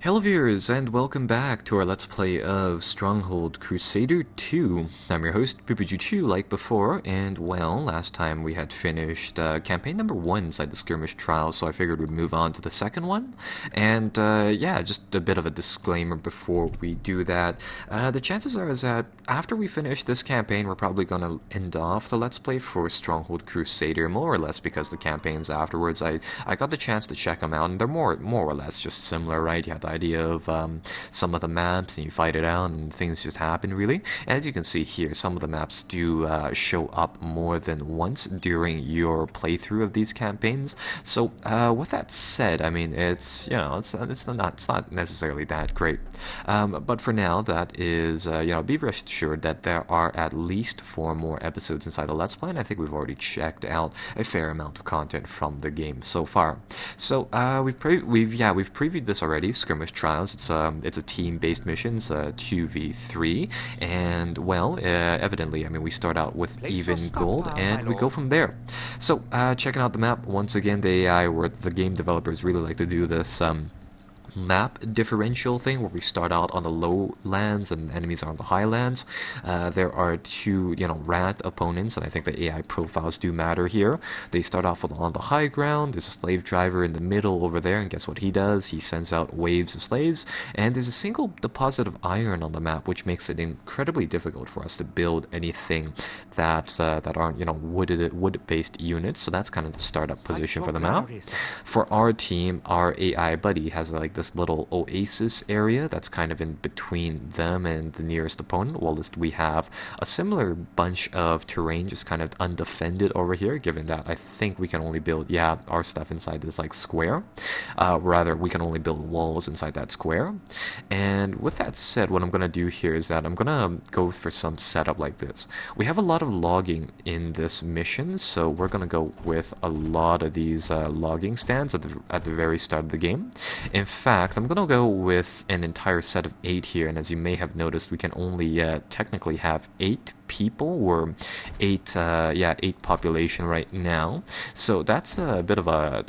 Hello viewers, and welcome back to our Let's Play of Stronghold Crusader 2. I'm your host, Chu, like before, and well, last time we had finished campaign number 1 inside the skirmish trial, so I figured we'd move on to the second one. And yeah, just a bit of a disclaimer before we do that. The chances are is that after we finish this campaign, we're probably going to end off the Let's Play for Stronghold Crusader, more or less because the campaigns afterwards, I got the chance to check them out, and they're more or less just similar, right? You have the idea of some of the maps and you fight it out and things just happen, really. And as you can see here, some of the maps do show up more than once during your playthrough of these campaigns. So with that said, I mean, it's not necessarily that great, but for now, that is be rest assured that there are at least 4 more episodes inside the Let's Play, and I think we've already checked out a fair amount of content from the game so far. So we've previewed this already, Skirmish Trials. It's a team-based mission. It's a 2v3, and well, evidently, I mean, we start out with even gold, and we go from there. So checking out the map once again, the AI or the game developers really like to do this map differential thing where we start out on the low lands and enemies are on the high lands. There are 2 rat opponents, and I think the AI profiles do matter here. They start off on the high ground. There's a slave driver in the middle over there, and guess what he does? He sends out waves of slaves, and there's a single deposit of iron on the map, which makes it incredibly difficult for us to build anything that aren't wood-based units. So that's kind of the startup position for the map. For our team, our AI buddy has like this little oasis area that's kind of in between them and the nearest opponent, whilst we have a similar bunch of terrain just kind of undefended over here, given that I think we can only build our stuff inside this like square. Rather, we can only build walls inside that square. And with that said, what I'm going to do here is that I'm going to go for some setup like this. We have a lot of logging in this mission, so we're going to go with a lot of these logging stands at the very start of the game. In fact, I'm going to go with an entire set of 8 here, and as you may have noticed, we can only technically have 8 people, or 8 population right now. So that's a bit of a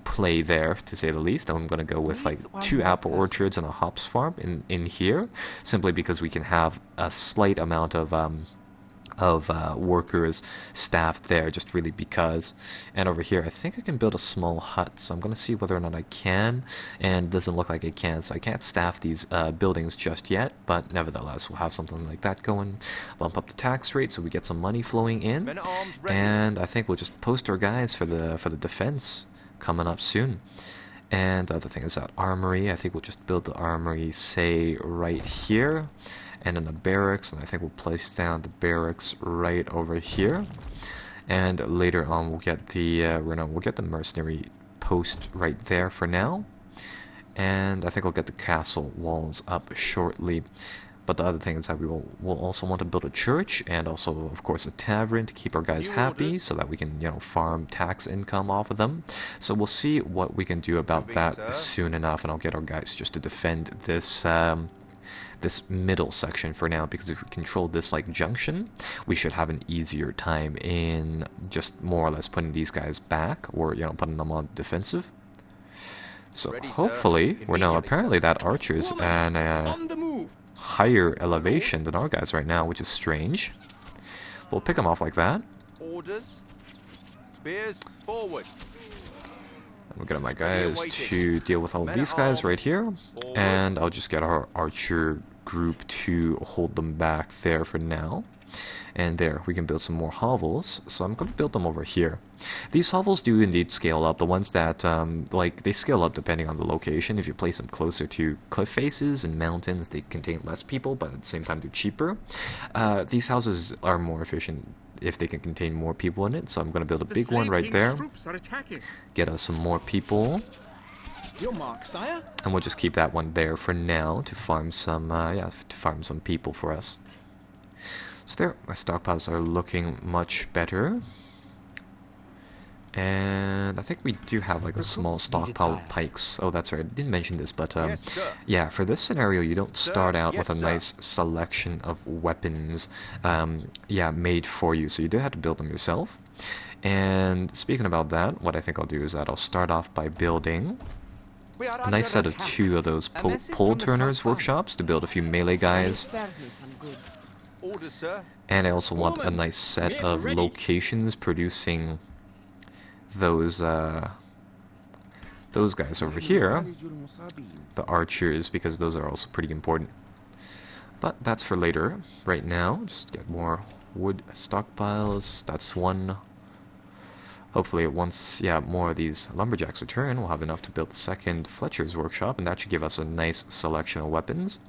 play there, to say the least. I'm going to go with 2 apple orchards and a hops farm in here, simply because we can have a slight amount of workers staffed there, just really because. And over here I think I can build a small hut, so I'm going to see whether or not I can, and it doesn't look like I can, so I can't staff these buildings just yet, but nevertheless we'll have something like that going. Bump up the tax rate so we get some money flowing in, and I think we'll just post our guys for the defense coming up soon. And the other thing is that armory, I think we'll just build the armory, say, right here. And then the barracks, and I think we'll place down the barracks right over here. And later on, we'll get the mercenary post right there for now. And I think we'll get the castle walls up shortly. But the other thing is that we'll also want to build a church, and also, of course, a tavern to keep our guys happy, so that we can, farm tax income off of them. So we'll see what we can do about that soon enough, and I'll get our guys just to defend this this middle section for now, because if we control this junction, we should have an easier time in just more or less putting these guys back, or putting them on defensive. So hopefully, apparently that archer's an higher elevation than our guys right now, which is strange. We'll pick them off like that. Orders. Spears forward. We'll get my guys to deal with all of these guys right here, and I'll just get our archer group to hold them back there for now. And there, we can build some more hovels, so I'm going to build them over here. These hovels do indeed scale up. The ones that, they scale up depending on the location. If you place them closer to cliff faces and mountains, they contain less people, but at the same time they're cheaper. These houses are more efficient if they can contain more people in it, so I'm going to build a big one right there. Get us some more people. Your mark, sire. And we'll just keep that one there for now to farm some, some people for us. So there, my stockpiles are looking much better. And I think we do have a small stockpile of pikes. Oh, that's right, I didn't mention this, but yeah, for this scenario, you don't start out with a nice selection of weapons, made for you, so you do have to build them yourself. And speaking about that, what I think I'll do is that I'll start off by building a nice set of 2 of those pole turners workshops to build a few melee guys. Orders, sir. And I also want a nice set Get of ready. locations producing those guys over here, the archers, because those are also pretty important. But that's for later. Right now, just get more wood stockpiles. That's one. Hopefully, once more of these lumberjacks return, we'll have enough to build the second Fletcher's workshop, and that should give us a nice selection of weapons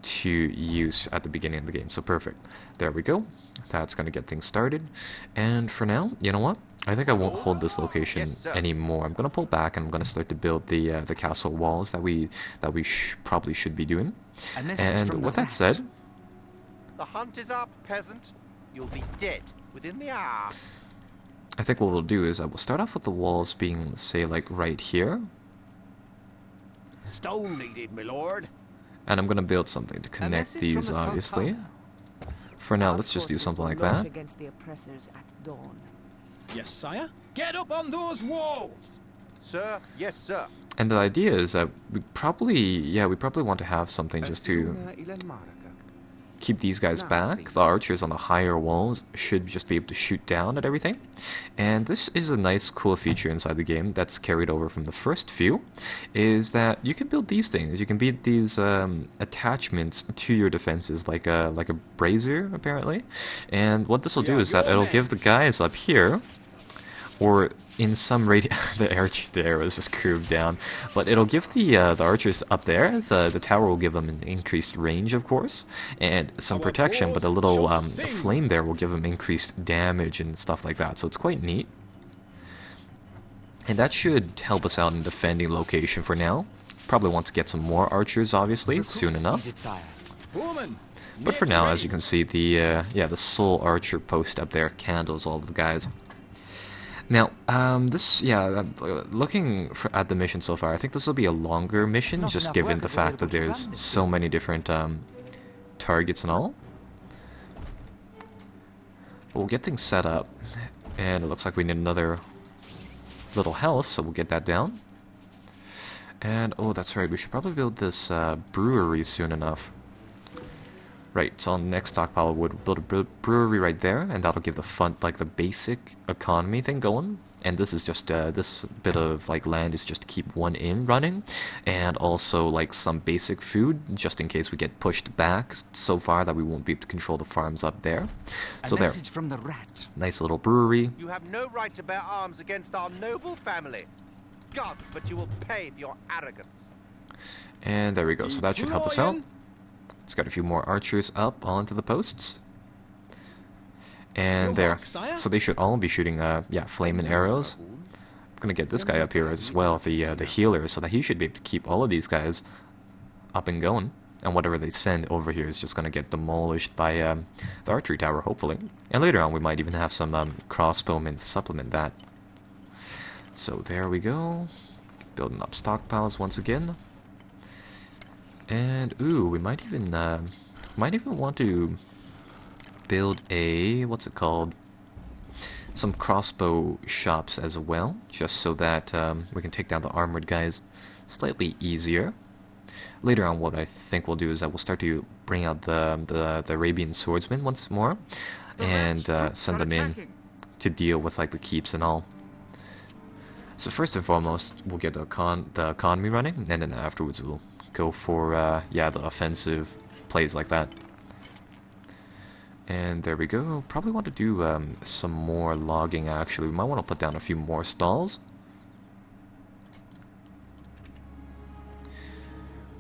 to use at the beginning of the game. So perfect. There we go. That's going to get things started. And for now, you know what? I think I won't hold this location anymore. I'm going to pull back and I'm going to start to build the castle walls that we probably should be doing. And with that said, The hunt is up, peasant. You'll be dead within the hour. I think what we'll do is I will start off with the walls being, say, like right here. Stone needed, my lord. And I'm going to build something to connect these, obviously. For now, let's just do something like that. Against the oppressors at dawn. Yes, sire. Get up on those walls. Sir, yes, sir. And the idea is that we probably want to have something just to keep these guys back. The archers on the higher walls should just be able to shoot down at everything. And this is a nice, cool feature inside the game that's carried over from the first few, is that you can build these things. You can build these attachments to your defenses, like a brazier, apparently. And what this will do is that it'll give the guys up here, or in some the arrow is just curved down, but it'll give the archers up there, the tower will give them an increased range, of course, and some protection, but a little flame there will give them increased damage and stuff like that, so it's quite neat. And that should help us out in defending location for now. Probably want to get some more archers, obviously, soon enough. But for now, as you can see, the sole archer post up there candles all of the guys. Now, looking at the mission so far, I think this will be a longer mission, just given the fact that there's so many different targets and all. But we'll get things set up, and it looks like we need another little house, so we'll get that down. And, oh, that's right, we should probably build this brewery soon enough. Right, so on the next stockpile we'll build a brewery right there, and that'll give the fun, like the basic economy thing going. And this is just, this bit of like land is just to keep one inn running, and also like some basic food, just in case we get pushed back so far that we won't be able to control the farms up there. So there, From the rat. nice little brewery. You have no right to bear arms against our noble family. Gods, but you will pay for your arrogance. And there we go, so that should help us out. It's got a few more archers up onto the posts. And there. So they should all be shooting, flaming arrows. I'm gonna get this guy up here as well, the healer, so that he should be able to keep all of these guys up and going. And whatever they send over here is just gonna get demolished by the archery tower, hopefully. And later on we might even have some crossbowmen to supplement that. So there we go. Building up stockpiles once again. And ooh, we might even want to build a some crossbow shops as well, just so that we can take down the armored guys slightly easier. Later on, what I think we'll do is that we'll start to bring out the Arabian swordsmen once more, and send them in to deal with like the keeps and all. So first and foremost, we'll get the economy running, and then afterwards we'll go for the offensive plays like that. And there we go. Probably want to do some more logging, actually. We might want to put down a few more stalls.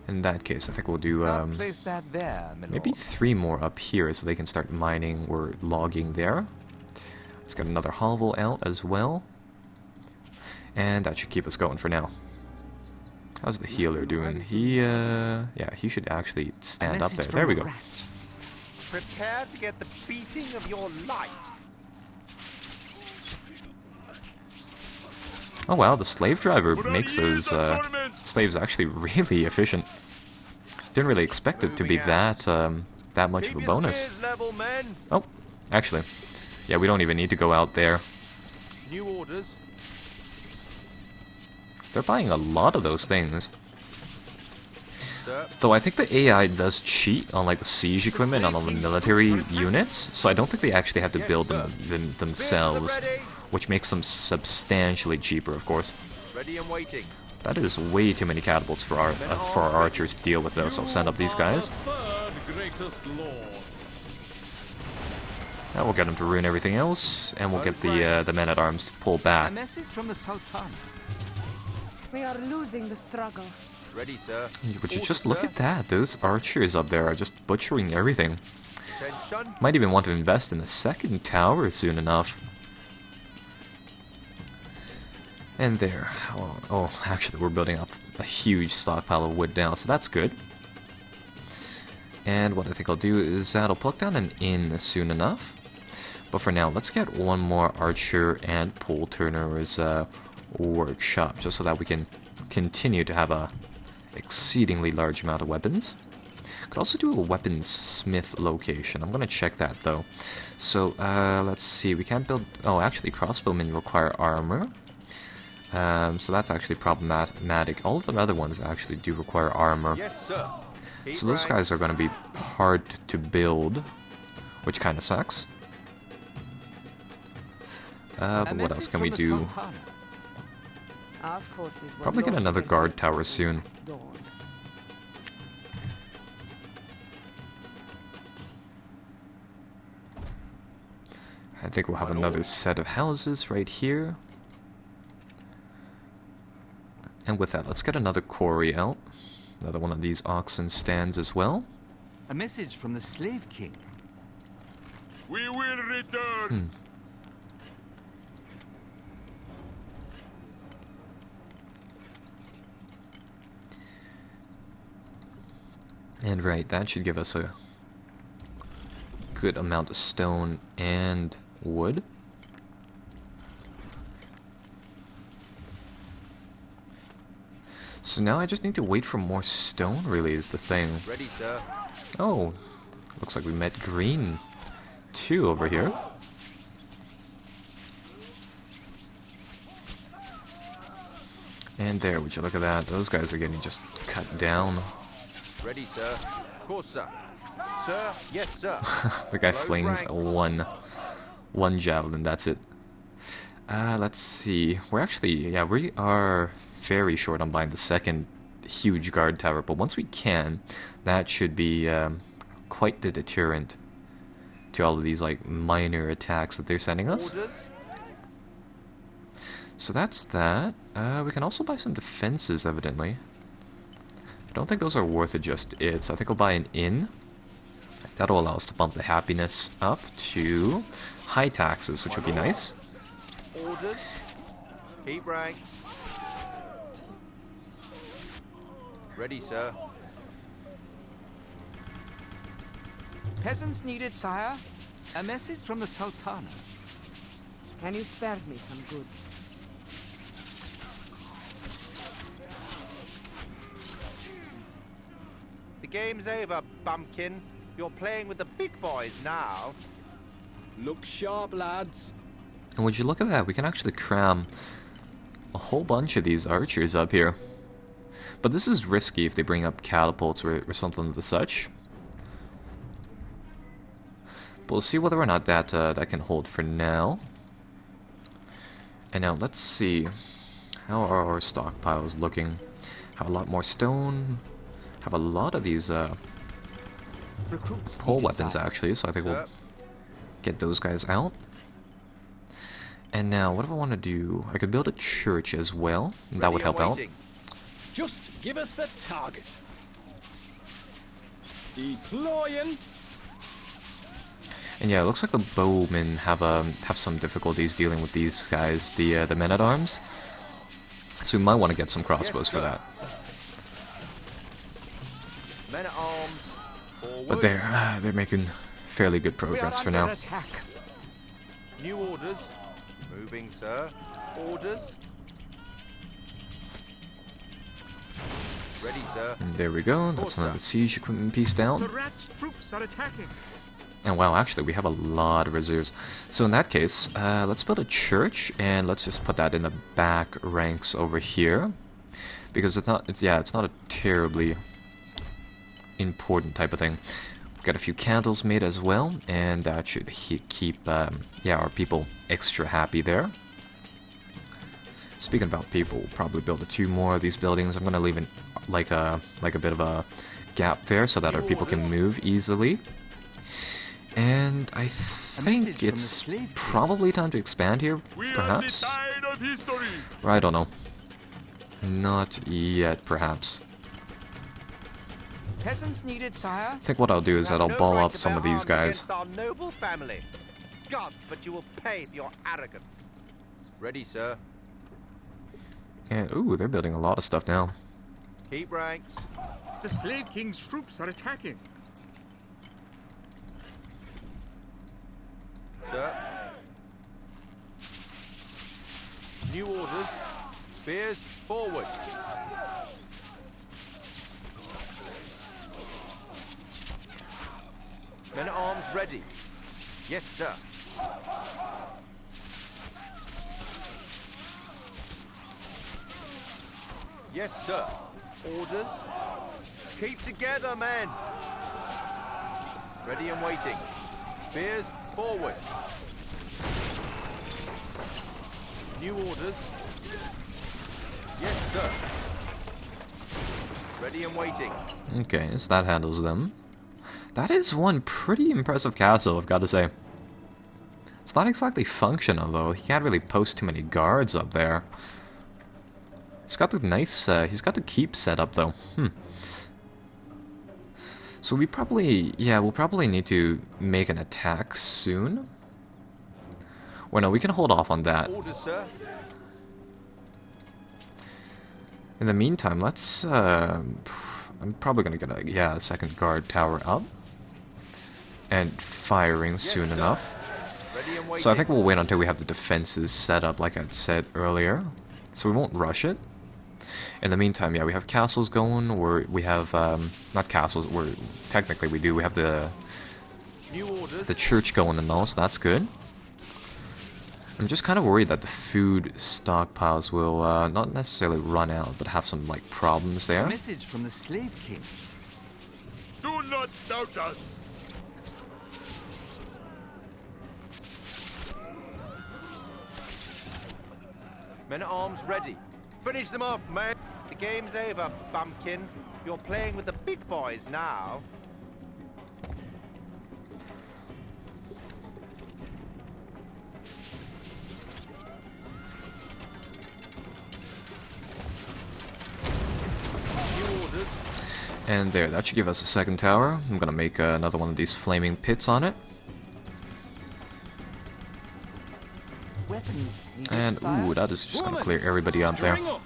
In that case, I think we'll do Place that there, my maybe lord. 3 more up here so they can start mining or logging there. Let's get another hovel out as well. And that should keep us going for now. How's the healer doing? He should actually stand up there. There we go. Prepare to get the beating of your life. Oh wow, the slave driver makes those slaves actually really efficient. Didn't really expect it to be that much of a bonus. Level, men. Oh, actually, yeah, we don't even need to go out there. New orders. They're buying a lot of those things. Sir. Though I think the AI does cheat on like the siege equipment on all the military units, so I don't think they actually have to build them themselves, which makes them substantially cheaper, of course. Ready and waiting. That is way too many catapults for our archers to deal with, though, so I'll send up these guys. Now we'll get them to ruin everything else, and we'll get the men-at-arms to pull A back. message from the Sultan. We are losing the struggle. Ready, sir. Would you just look at that? Those archers up there are just butchering everything. Attention. Might even want to invest in a second tower soon enough. And there. Oh, actually, we're building up a huge stockpile of wood now, so that's good. And what I think I'll do is I'll pluck down an inn soon enough. But for now, let's get one more archer and pole turner's workshop, just so that we can continue to have a exceedingly large amount of weapons. Could also do a weapons smith location. I'm gonna check that though. So let's see. We can't build. Oh, actually, crossbowmen require armor. So that's actually problematic. All of the other ones actually do require armor. Yes, sir. So those guys are going to be hard to build, which kind of sucks. But what else can we do? Our forces were Probably get launched another against guard our tower forces soon. at dawn. I think we'll have another set of houses right here. And with that, let's get another quarry out. Another one of these oxen stands as well. A message from the Slave King. We will return. And right, that should give us a good amount of stone and wood. So now I just need to wait for more stone, really, is the thing. Ready, sir. Oh, looks like we met green too over here. And there, would you look at that? Those guys are getting just cut down. Ready, sir. Of course, sir. Sir, yes, sir. The guy Close flings ranks. one javelin, that's it. Let's see. We're actually, yeah, we are very short on buying the second huge guard tower, but once we can, that should be quite the deterrent to all of these like minor attacks that they're sending us. Orders. So that's that. We can also buy some defenses, evidently. I don't think those are worth it just it, so I think I'll buy an inn. That'll allow us to bump the happiness up to high taxes, which would be nice. Orders. Keep ranks. Ready, sir. Peasants needed, sire. A message from the Sultana. Can you spare me some goods? The game's over, bumpkin. You're playing with the big boys now. Look sharp, lads. And would you look at that? We can actually cram a whole bunch of these archers up here. But this is risky if they bring up catapults or something of the such. But we'll see whether or not that that can hold for now. And now let's see. How are our stockpiles looking? Have a lot more stone. Have a lot of these Recruits pole needed, weapons sire. actually, so I think we'll Sir. get those guys out. And now, what do I want to do? I could build a church as well. That would Ready and help out. waiting. Just give us the target. Deploying. And yeah, it looks like the bowmen have some difficulties dealing with these guys, the men-at-arms. So we might want to get some crossbows Yes, for sir. that. Men at arms. Forward. But they're making fairly good We are progress for under now. attack. New orders. Moving, sir. Orders. Ready, sir. And there we go. That's another siege equipment piece down. The rat's troops are attacking. And wow, actually, we have a lot of reserves. So in that case, let's build a church, and let's just put that in the back ranks over here. Because it's not a terribly important type of thing. We've got a few candles made as well, and that should keep our people extra happy there. Speaking about people, we'll probably build 2 more of these buildings. I'm gonna leave like a bit of a gap there so that our people can move easily. And I think it's probably time to expand here, perhaps. Or I don't know. Not yet, perhaps. Peasants needed, sire. I think what I'll do is that I'll ball up some of these guys. Our noble family. Gods, but you will pay for your arrogance. Ready, sir. And ooh, they're building a lot of stuff now. Keep ranks. The Slave King's troops are attacking. Sir. New orders. Spears forward. Men at arms ready. Yes, sir. Yes, sir. Orders. Keep together, men. Ready and waiting. Spears forward. New orders. Yes, sir. Ready and waiting. Okay, so that handles them. That is one pretty impressive castle, I've got to say. It's not exactly functional, though. He can't really post too many guards up there. He's got the nice, he's got the keep set up, though. So we'll probably need to make an attack soon. Well, no, we can hold off on that. Orders, sir. In the meantime, let's, I'm probably gonna get a second guard tower up. And firing soon enough. Ready and waiting. So I think we'll wait until we have the defenses set up, like I'd said earlier. So we won't rush it. In the meantime, yeah, we have castles going, or we have, not castles, technically we do, we have the church going and all, so that's good. I'm just kind of worried that the food stockpiles will, not necessarily run out, but have some, like, problems there. A message from the Slave King. Do not doubt us. Men at arms ready. Finish them off, man. The game's over, bumpkin. You're playing with the big boys now. New orders. And there, that should give us a second tower. I'm gonna make another one of these flaming pits on it. Weapons needed, And, sire. ooh, that is just gonna Woman, clear everybody out there. string up.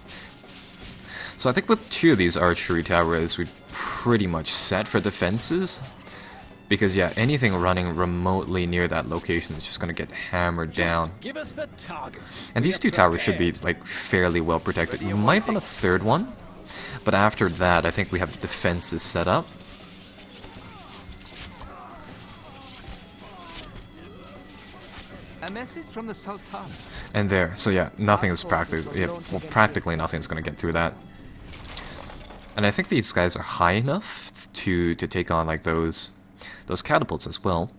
So I think with 2 of these archery towers, we're pretty much set for defenses. Because, yeah, anything running remotely near that location is just gonna get hammered down. Give us the target. And these 2 towers should be, like, fairly well protected. You might want a third one, but after that, I think we have the defenses set up. A message from the Sultan. And there, so yeah, nothing is practically nothing's gonna get through that. And I think these guys are high enough to take on like those catapults as well.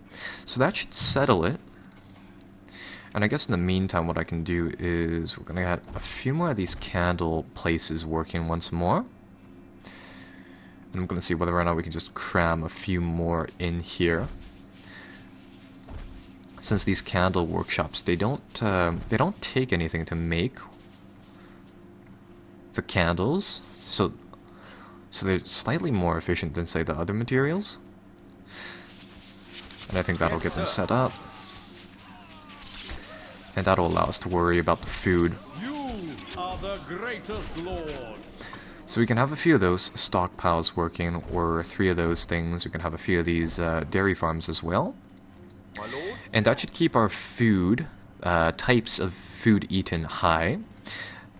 So that should settle it. And I guess in the meantime what I can do is we're gonna get a few more of these candle places working once more. And I'm gonna see whether or not we can just cram a few more in here. Since these candle workshops, they don't take anything to make the candles, so they're slightly more efficient than, say, the other materials. And I think that'll get them set up. And that'll allow us to worry about the food. You are the greatest lord. So we can have a few of those stockpiles working, or 3 of those things. We can have a few of these dairy farms as well. My lord. And that should keep our food, types of food eaten high.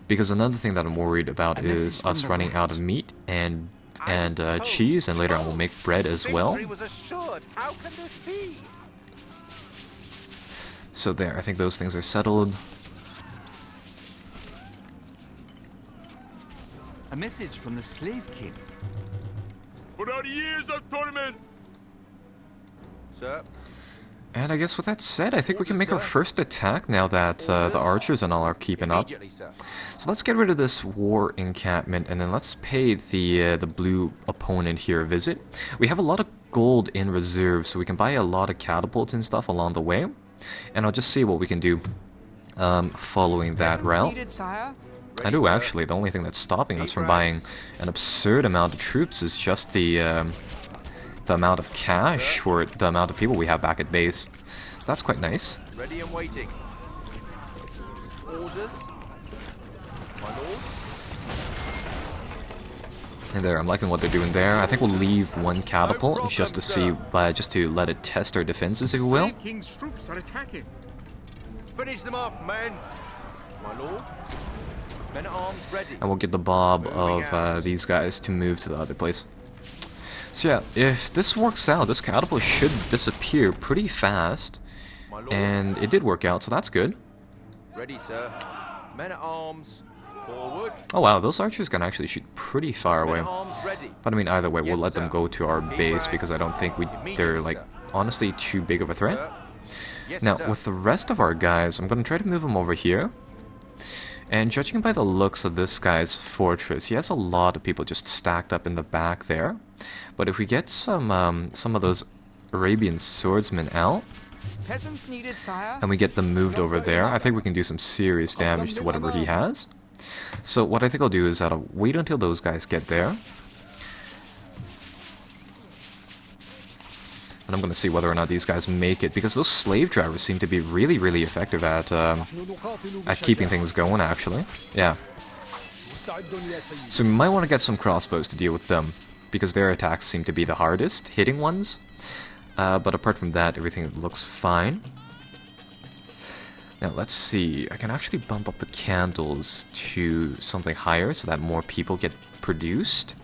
Because another thing that I'm worried about is us running out of meat and and cheese, and later on we'll make bread as well. Victory was assured. How can this be? So there, I think those things are settled. A message from the Slave King. For our years of torment! Sir, And I guess with that said, I think we can make our first attack now that the archers and all are keeping up. immediately, sir. So let's get rid of this war encampment, and then let's pay the blue opponent here a visit. We have a lot of gold in reserve, so we can buy a lot of catapults and stuff along the way. And I'll just see what we can do following that route. Needed, sire. I do actually. The only thing that's stopping us from buying an absurd amount of troops is just the amount of cash for the amount of people we have back at base. So that's quite nice. Ready and waiting. Orders. My lord. And there, I'm liking what they're doing there. I think we'll leave one catapult just to see, just to let it test our defenses, if you will. Slave King's troops are attacking. Finish them off, men. My lord. Men at arms ready. And we'll get the bob of these guys to move to the other place. So yeah, if this works out, this catapult should disappear pretty fast. My lord. And it did work out, so that's good. Ready, sir. Men at arms. Forward. Oh wow, those archers can actually shoot pretty far away. Men at arms ready. But I mean, either way, we'll Yes, let them sir. go to our base because I don't think they're like honestly too big of a threat. Sir. Yes, Now, sir. with the rest of our guys, I'm going to try to move them over here. And judging by the looks of this guy's fortress, he has a lot of people just stacked up in the back there. But if we get some of those Arabian swordsmen out, Peasants needed, sire. and we get them moved over there, I think we can do some serious damage to whatever he has. So what I think I'll do is I'll wait until those guys get there. And I'm going to see whether or not these guys make it, because those slave drivers seem to be really, really effective at keeping things going, actually. Yeah. So we might want to get some crossbows to deal with them, because their attacks seem to be the hardest hitting ones. But apart from that, everything looks fine. Now let's see, I can actually bump up the candles to something higher so that more people get produced.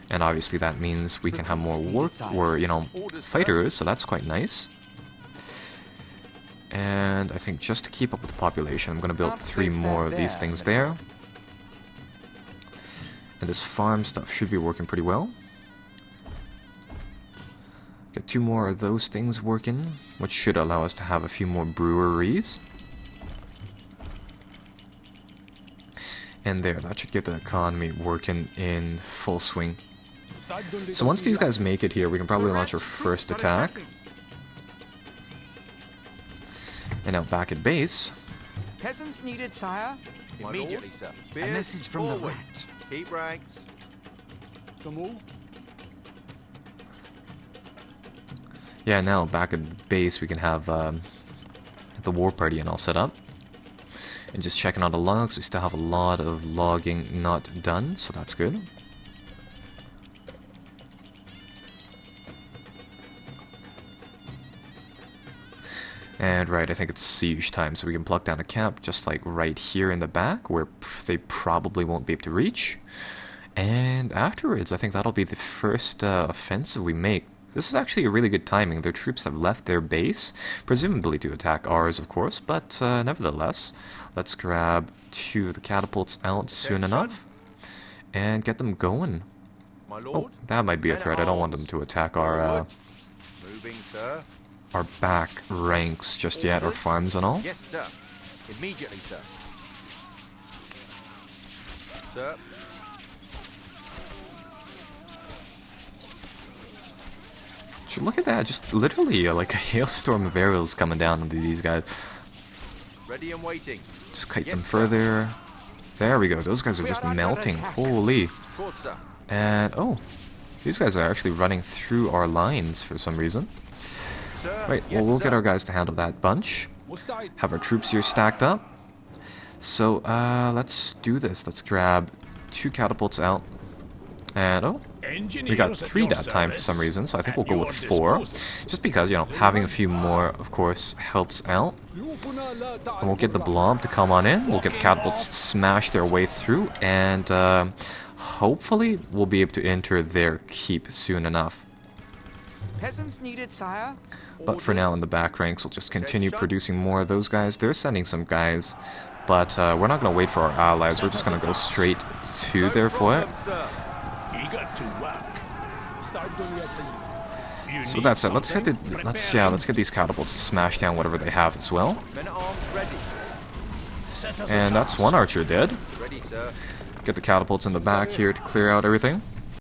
And obviously that means we can have more fighters, so that's quite nice. And I think just to keep up with the population, I'm going to build 3 more of these things there. And this farm stuff should be working pretty well. Get 2 more of those things working, which should allow us to have a few more breweries. And there, that should get the economy working in full swing. So once these guys make it here, we can probably launch our first attack. And now back at base. Peasants needed, sire. My immediately, sir. A Spears message from the forward. rat. Keep ranks. Yeah, now back at base we can have the war party and all set up. And just checking out the logs, we still have a lot of logging not done, so that's good. And right, I think it's siege time, so we can pluck down a camp just like right here in the back, where they probably won't be able to reach. And afterwards, I think that'll be the first offensive we make. This is actually a really good timing. Their troops have left their base, presumably to attack ours, of course, but nevertheless, let's grab 2 of the catapults out soon enough and get them going. My Oh, lord. that might be a threat. I don't want them to attack our Moving, sir. back ranks just yet, or farms and all. Yes, sir. Immediately, sir. Sir. So look at that, just literally like a hailstorm of arrows coming down onto these guys. Ready and waiting. Just kite Yes, them sir. further. There we go, those guys are just melting. Holy. Of course, sir. And, oh, these guys are actually running through our lines for some reason. Sir. Right, Yes, well, we'll sir. get our guys to handle that bunch. Have our troops here stacked up. So, let's do this. Let's grab 2 catapults out. And, oh, we got 3 that time for some reason, so I think we'll go with 4. Just because, you know, having a few more, of course, helps out. And we'll get the blob to come on in. We'll get the catapults to smash their way through. And Hopefully, we'll be able to enter their keep soon enough. Peasants needed, sire. But for now, in the back ranks, we'll just continue producing more of those guys. They're sending some guys, but we're not going to wait for our allies. We're just going to go straight to their fort. Eager to work. Start doing this. So with that said, let's get these catapults to smash down whatever they have as well. Men at arms ready. And that's one archer dead. Ready, sir. Get the catapults in the back here to clear out everything.